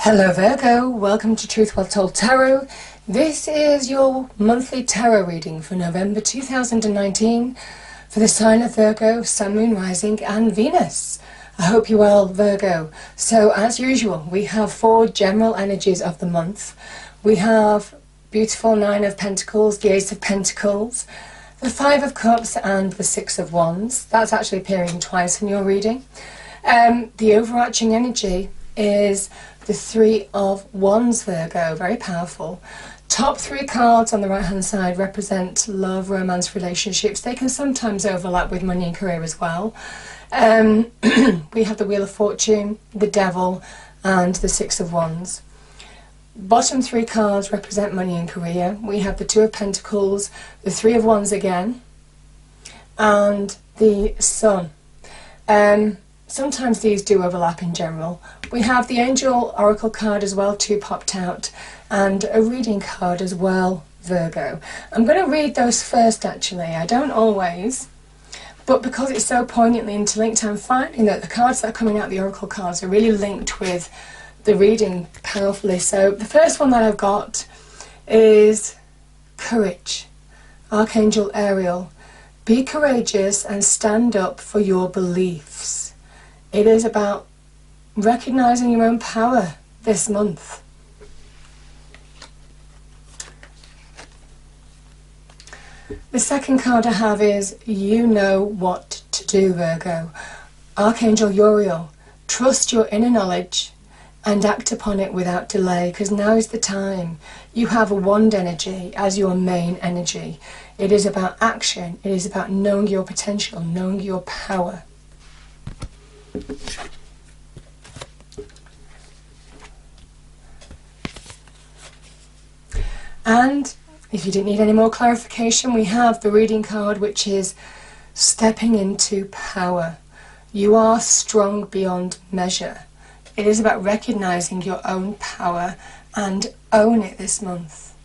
Hello Virgo, welcome to Truth Well Told Tarot. This is your monthly tarot reading for November 2019 for the sign of Virgo, Sun, Moon, Rising and Venus. I hope you're well, Virgo. So as usual, we have 4 general energies of the month. We have beautiful 9 of Pentacles, the Ace of Pentacles, the 5 of Cups and the 6 of Wands. That's actually appearing twice in your reading. The overarching energy is the 3 of Wands, Virgo, very powerful. Top 3 cards on the right hand side represent love, romance, relationships. They can sometimes overlap with money and career as well. We have the Wheel of Fortune, the Devil and the 6 of Wands. Bottom 3 cards represent money and career. We have the 2 of Pentacles, the 3 of Wands again and the Sun. Sometimes these do overlap in general. We have the Angel Oracle card as well, 2 popped out, and a reading card as well, Virgo. I'm going to read those first actually. I don't always, but because it's so poignantly interlinked, I'm finding that the cards that are coming out, the Oracle cards, are really linked with the reading powerfully. So the first one that I've got is Courage. Archangel Ariel. Be courageous and stand up for your beliefs. It is about recognizing your own power this month. The second card I have is You Know What to Do, Virgo. Archangel Uriel. Trust your inner knowledge and act upon it without delay, because now is the time. You have a wand energy as your main energy. It is about action. It is about knowing your potential, knowing your power. And if you didn't need any more clarification, we have the reading card, which is Stepping into Power. You are strong beyond measure. It is about recognizing your own power and own it this month.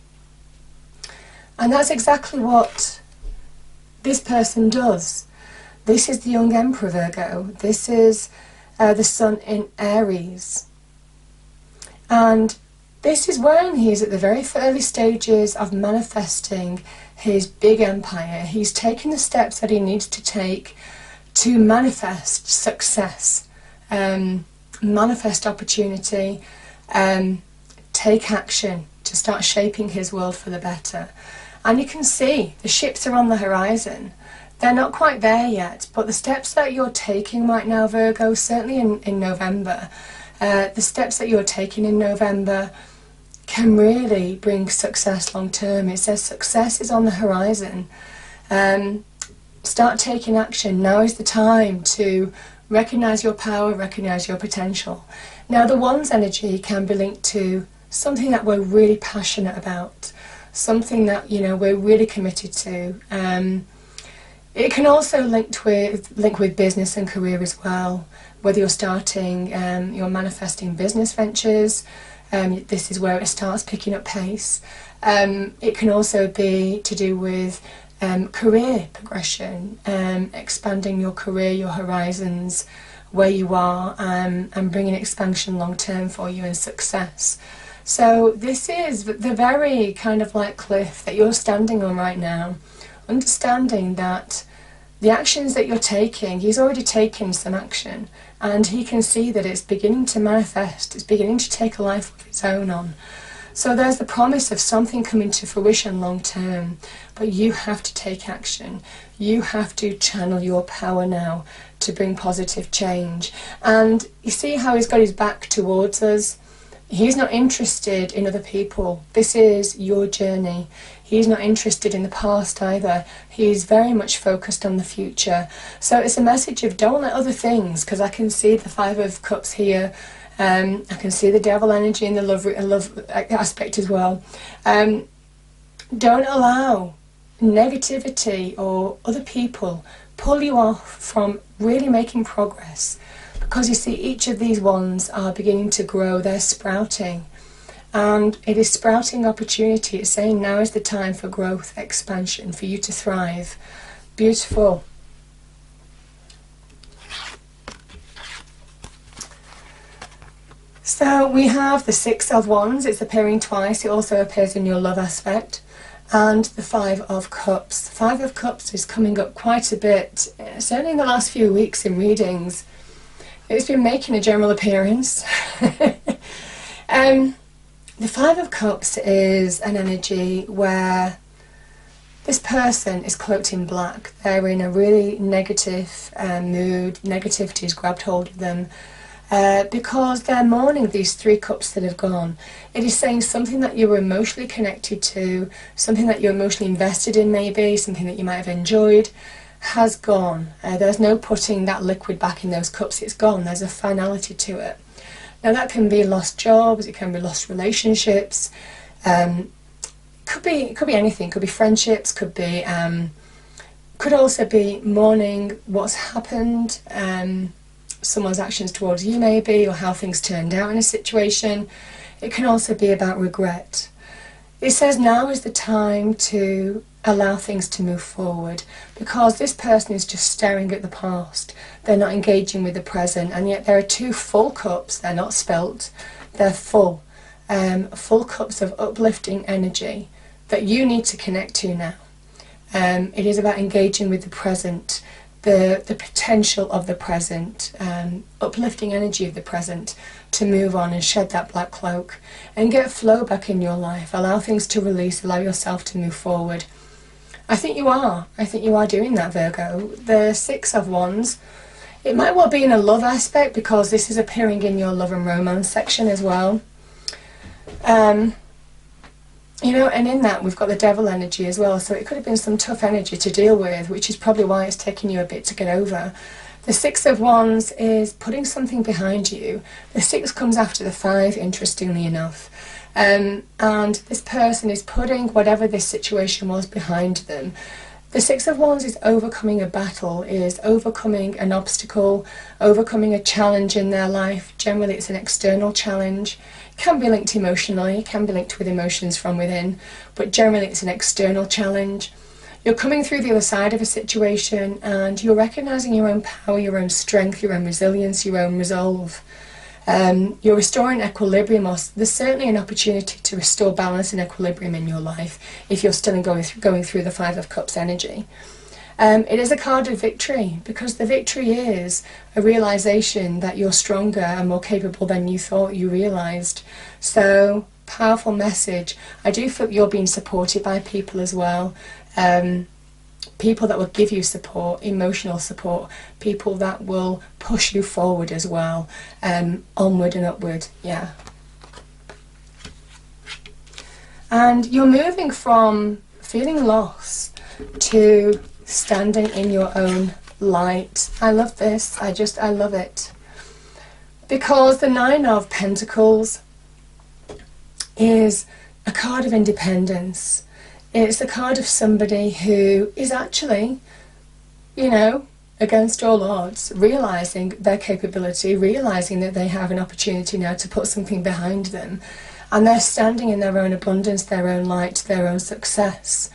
And that's exactly what this person does. This is the young Emperor, Virgo. This is the Sun in Aries. And this is when he's at the very early stages of manifesting his big empire. He's taken the steps that he needs to take to manifest success, manifest opportunity, take action to start shaping his world for the better. And you can see the ships are on the horizon. They're not quite there yet, but the steps that you're taking right now, Virgo, certainly in November, the steps that you're taking in November can really bring success long term. It says success is on the horizon. Start taking action. Now is the time to recognize your power, recognize your potential. Now the Wands energy can be linked to something that we're really passionate about, something that, you know, we're really committed to. It can also link with business and career as well. Whether you're starting, you're manifesting business ventures, this is where it starts picking up pace. It can also be to do with career progression, expanding your career, your horizons, where you are, and bringing expansion long term for you and success. So this is the very kind of like cliff that you're standing on right now. Understanding that the actions that you're taking, he's already taken some action and he can see that it's beginning to manifest, it's beginning to take a life of its own on. So there's the promise of something coming to fruition long term, but you have to take action. You have to channel your power now to bring positive change. And you see how he's got his back towards us? He's not interested in other people. This is your journey. He's not interested in the past either. He's very much focused on the future. So it's a message of don't let other things, because I can see the 5 of Cups here. I can see the Devil energy and the love aspect as well. Don't allow negativity or other people pull you off from really making progress. Because you see, each of these wands are beginning to grow, they're sprouting. And it is sprouting opportunity. It's saying now is the time for growth, expansion, for you to thrive. Beautiful. So we have the Six of Wands. It's appearing twice. It also appears in your love aspect. And the Five of Cups. The Five of Cups is coming up quite a bit, certainly in the last few weeks in readings. It's been making a general appearance. The Five of Cups is an energy where this person is cloaked in black. They're in a really negative mood. Negativity has grabbed hold of them because they're mourning these three cups that have gone. It is saying something that you were emotionally connected to, something that you're emotionally invested in maybe, something that you might have enjoyed, has gone. There's no putting that liquid back in those cups. It's gone. There's a finality to it. Now that can be lost jobs, it can be lost relationships, could be anything. Could be friendships, could also be mourning what's happened, someone's actions towards you maybe, or how things turned out in a situation. It can also be about regret. It says now is the time to allow things to move forward, because this person is just staring at the past. They're not engaging with the present, and yet there are two full cups. They're not spelt, they're full. Full cups of uplifting energy that you need to connect to now. It is about engaging with the present, the potential of the present, uplifting energy of the present, to move on and shed that black cloak and get flow back in your life. Allow things to release, allow yourself to move forward. I think you are doing that, Virgo. The Six of Wands, it might well be in a love aspect, because this is appearing in your love and romance section as well. You know, and in that we've got the Devil energy as well, so it could have been some tough energy to deal with, which is probably why it's taken you a bit to get over. The Six of Wands is putting something behind you. The Six comes after the Five, interestingly enough. And this person is putting whatever this situation was behind them. The Six of Wands is overcoming a battle, is overcoming an obstacle, overcoming a challenge in their life. Generally it's an external challenge. It can be linked emotionally, it can be linked with emotions from within, but generally it's an external challenge. You're coming through the other side of a situation and you're recognising your own power, your own strength, your own resilience, your own resolve. You're restoring equilibrium, or there's certainly an opportunity to restore balance and equilibrium in your life if you're still going through the Five of Cups energy. It is a card of victory, because the victory is a realisation that you're stronger and more capable than you thought you realised. So, powerful message. I do feel you're being supported by people as well. People that will give you support, emotional support, people that will push you forward as well, onward and upward, yeah. And you're moving from feeling lost to standing in your own light. I love this, I love it. Because the Nine of Pentacles is a card of independence. It's a card of somebody who is actually, you know, against all odds, realising their capability, realising that they have an opportunity now to put something behind them. And they're standing in their own abundance, their own light, their own success,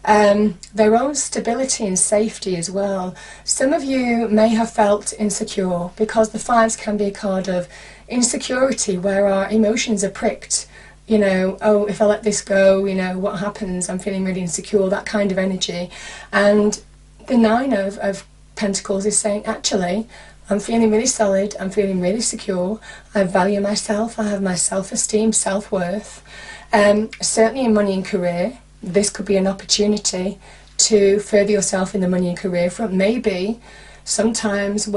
their own stability and safety as well. Some of you may have felt insecure, because the Fives can be a card of insecurity, where our emotions are pricked. You know, oh, if I let this go, you know, what happens? I'm feeling really insecure, that kind of energy. And the Nine of Pentacles is saying, actually, I'm feeling really solid, I'm feeling really secure, I value myself, I have my self-esteem, self-worth. Certainly in money and career, this could be an opportunity to further yourself in the money and career front. Maybe sometimes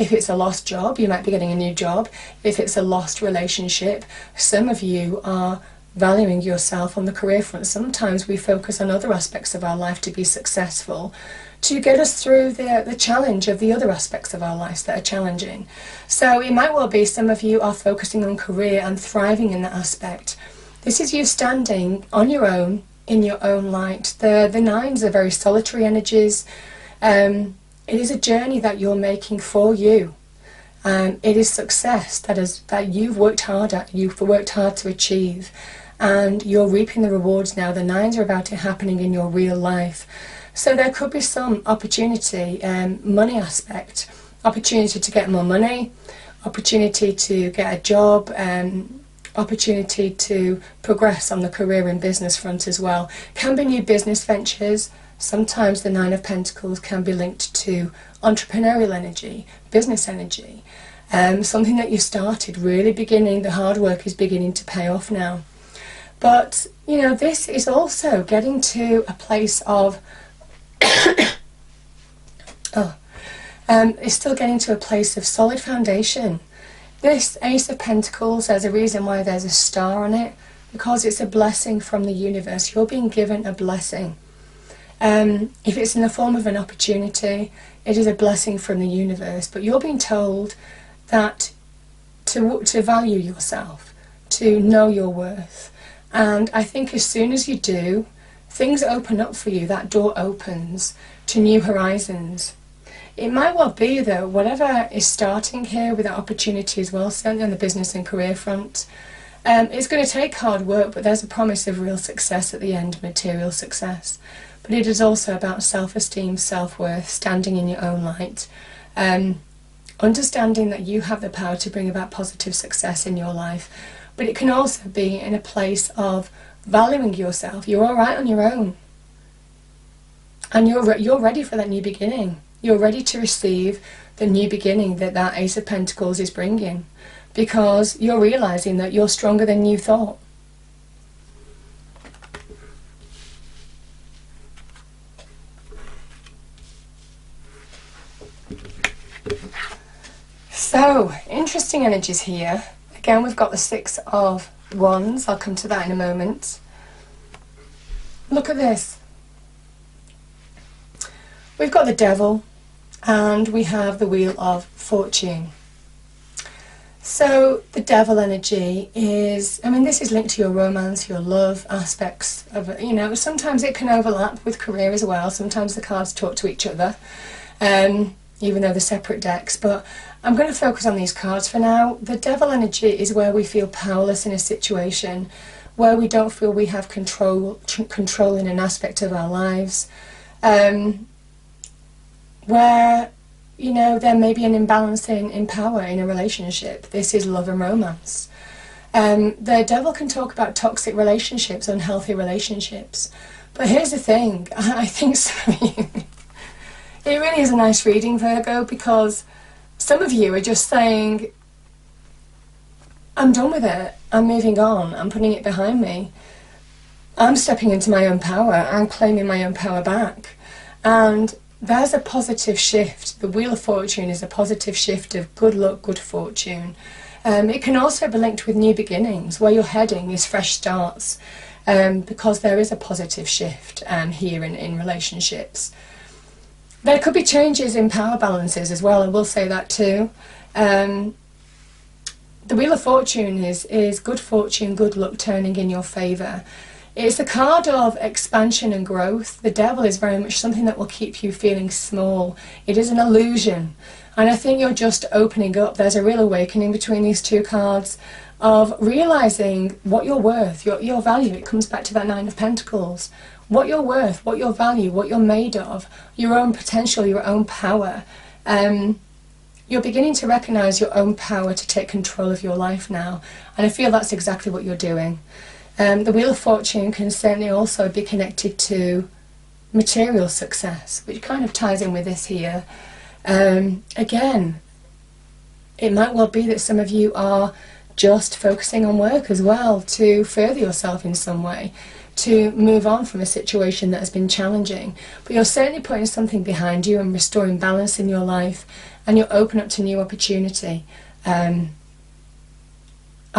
if it's a lost job, you might be getting a new job. If it's a lost relationship, some of you are valuing yourself on the career front. Sometimes we focus on other aspects of our life to be successful, to get us through the challenge of the other aspects of our lives that are challenging. So it might well be some of you are focusing on career and thriving in that aspect. This is you standing on your own, in your own light. The Nines are very solitary energies. It is a journey that you're making for you. It is success that you've worked hard at, you've worked hard to achieve, and you're reaping the rewards now. The Nines are about it happening in your real life. So there could be some opportunity, money aspect, opportunity to get more money, opportunity to get a job, opportunity to progress on the career and business front as well. Can be new business ventures. Sometimes the Nine of Pentacles can be linked to entrepreneurial energy, business energy. Something that you started, really beginning, the hard work is beginning to pay off now. But, you know, this is also getting to a place of, it's still getting to a place of solid foundation. This Ace of Pentacles, there's a reason why there's a star on it, because it's a blessing from the universe. You're being given a blessing. If it's in the form of an opportunity, it is a blessing from the universe, but you're being told that to value yourself, to know your worth. And I think as soon as you do, things open up for you. That door opens to new horizons. It might well be that whatever is starting here with that opportunity as well, certainly on the business and career front, it's going to take hard work, but there's a promise of real success at the end, material success. But it is also about self-esteem, self-worth, standing in your own light, understanding that you have the power to bring about positive success in your life. But it can also be in a place of valuing yourself. You're all right on your own. And you're ready for that new beginning. You're ready to receive the new beginning that that Ace of Pentacles is bringing, because you're realizing that you're stronger than you thought. So, interesting energies here. Again, we've got the Six of Wands. I'll come to that in a moment. Look at this. We've got the Devil and we have the Wheel of Fortune. So the Devil energy is, I mean, this is linked to your romance, your love aspects of it. You know, sometimes it can overlap with career as well. Sometimes the cards talk to each other, even though they're separate decks. But I'm going to focus on these cards for now. The Devil energy is where we feel powerless in a situation, where we don't feel we have control in an aspect of our lives, where, you know, there may be an imbalance in power in a relationship. This is love and romance. The Devil can talk about toxic relationships, unhealthy relationships. But here's the thing, I think some of you, it really is a nice reading, Virgo, because some of you are just saying, I'm done with it, I'm moving on, I'm putting it behind me. I'm stepping into my own power, I'm claiming my own power back. And there's a positive shift. The Wheel of Fortune is a positive shift of good luck, good fortune. It can also be linked with new beginnings. Where you're heading is fresh starts, because there is a positive shift here in relationships. There could be changes in power balances as well, I will say that too. The Wheel of Fortune is good fortune, good luck turning in your favour. It's a card of expansion and growth. The Devil is very much something that will keep you feeling small. It is an illusion. And I think you're just opening up. There's a real awakening between these two cards of realising what you're worth, your value. It comes back to that Nine of Pentacles. What you're worth, what your value, what you're made of, your own potential, your own power. You're beginning to recognise your own power to take control of your life now. And I feel that's exactly what you're doing. The Wheel of Fortune can certainly also be connected to material success, which kind of ties in with this here. Again, it might well be that some of you are just focusing on work as well to further yourself in some way, to move on from a situation that has been challenging. But you're certainly putting something behind you and restoring balance in your life, and you're open up to new opportunity. I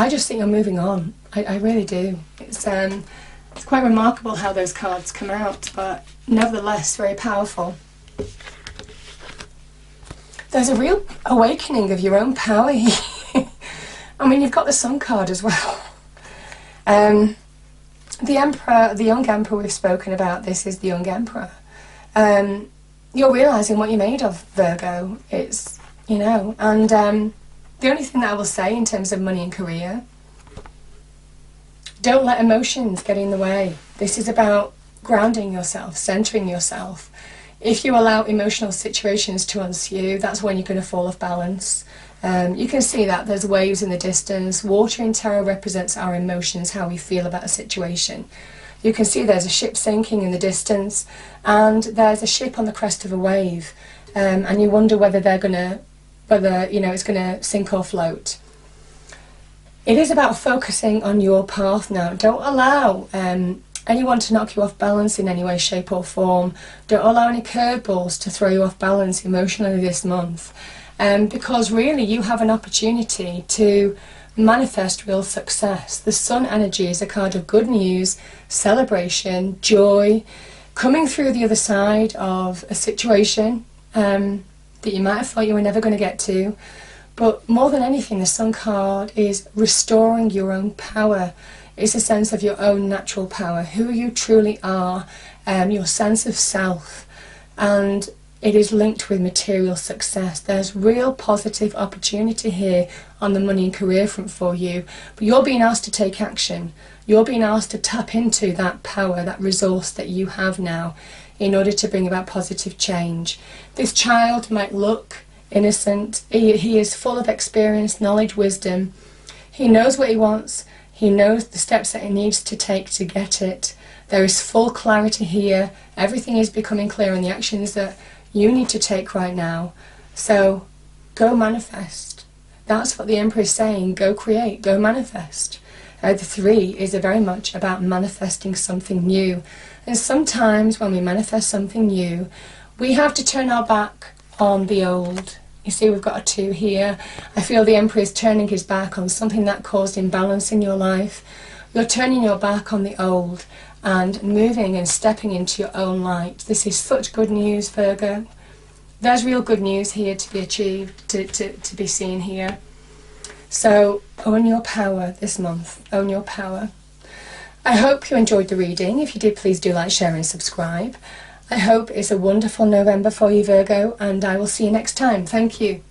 just think you're moving on. I really do. It's quite remarkable how those cards come out, but nevertheless very powerful. There's a real awakening of your own power here. I mean, you've got the Sun card as well. The Emperor, the Young Emperor, we've spoken about, this is the Young Emperor. You're realising what you're made of, Virgo. It's, you know, and the only thing that I will say in terms of money and career, don't let emotions get in the way. This is about grounding yourself, centering yourself. If you allow emotional situations to ensue, that's when you're going to fall off balance. You can see that there's waves in the distance. Water in tarot represents our emotions, how we feel about a situation. You can see there's a ship sinking in the distance, and there's a ship on the crest of a wave, and you wonder whether it's going to sink or float. It is about focusing on your path now. Don't allow anyone to knock you off balance in any way, shape or form. Don't allow any curveballs to throw you off balance emotionally this month, because really you have an opportunity to manifest real success. The Sun energy is a card of good news, celebration, joy, coming through the other side of a situation that you might have thought you were never going to get to. But more than anything, the Sun card is restoring your own power. It's a sense of your own natural power, who you truly are, your sense of self, and it is linked with material success. There's real positive opportunity here on the money and career front for you, but you're being asked to take action. You're being asked to tap into that power, that resource that you have now in order to bring about positive change. This child might look innocent. He is full of experience, knowledge, wisdom. He knows what he wants. He knows the steps that he needs to take to get it. There is full clarity here. Everything is becoming clear in the actions that you need to take right now. So go manifest. That's what the Emperor is saying. Go create, go manifest. The 3 is very much about manifesting something new. And sometimes when we manifest something new, we have to turn our back on the old. You see, we've got a 2 here. I feel the Emperor is turning his back on something that caused imbalance in your life. You're turning your back on the old and moving and stepping into your own light. This is such good news, Virgo. There's real good news here to be achieved, to be seen here. So own your power this month. Own your power. I hope you enjoyed the reading. If you did, please do like, share and subscribe. I hope it's a wonderful November for you, Virgo, and I will see you next time. Thank you.